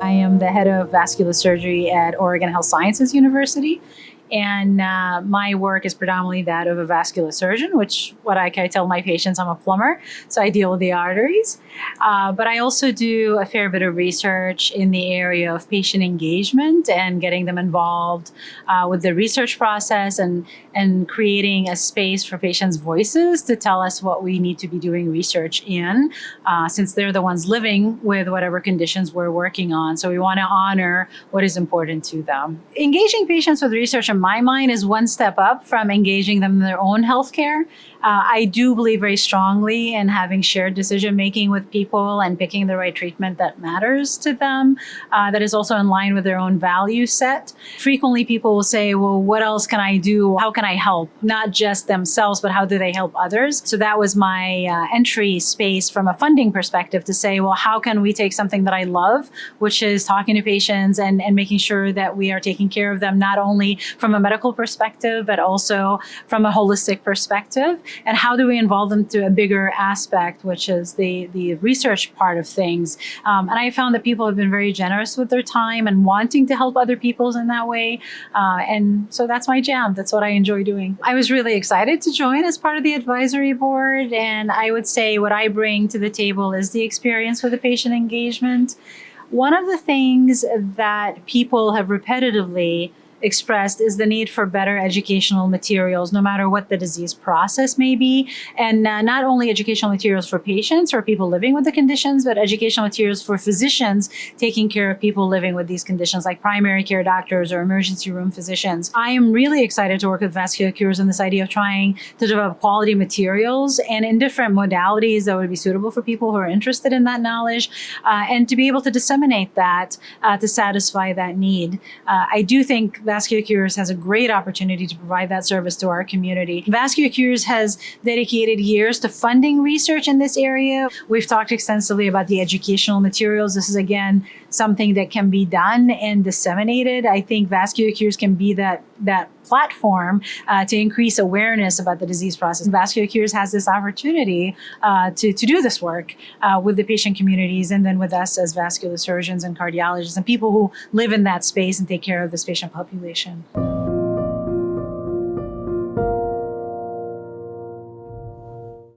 I am the head of vascular surgery at Oregon Health Sciences University. And my work is predominantly that of a vascular surgeon, which I tell my patients, I'm a plumber, so I deal with the arteries. But I also do a fair bit of research in the area of patient engagement and getting them involved with the research process and creating a space for patients' voices to tell us what we need to be doing research in, since they're the ones living with whatever conditions we're working on. So we want to honor what is important to them. Engaging patients with research, in my mind, is one step up from engaging them in their own healthcare. I do believe very strongly in having shared decision making with people and picking the right treatment that matters to them, that is also in line with their own value set. Frequently, people will say, well, what else can I do? How can I help? Not just themselves, but how do they help others? So that was my entry space from a funding perspective to say, well, how can we take something that I love, which is talking to patients and making sure that we are taking care of them, not only from a medical perspective, but also from a holistic perspective. And how do we involve them to a bigger aspect, which is the research part of things. And I found that people have been very generous with their time and wanting to help other people in that way. And so that's my jam. That's what I enjoy doing. I was really excited to join as part of the advisory board. And I would say what I bring to the table is the experience with the patient engagement. One of the things that people have repetitively expressed is the need for better educational materials, no matter what the disease process may be. And not only educational materials for patients or people living with the conditions, but educational materials for physicians taking care of people living with these conditions, like primary care doctors or emergency room physicians. I am really excited to work with Vascular Cures on this idea of trying to develop quality materials and in different modalities that would be suitable for people who are interested in that knowledge, and to be able to disseminate that to satisfy that need. I do think Vascular Cures has a great opportunity to provide that service to our community. Vascular Cures has dedicated years to funding research in this area. We've talked extensively about the educational materials. This is, again, something that can be done and disseminated. I think Vascular Cures can be that platform to increase awareness about the disease process. Vascular Cures has this opportunity to do this work with the patient communities and then with us as vascular surgeons and cardiologists and people who live in that space and take care of this patient population.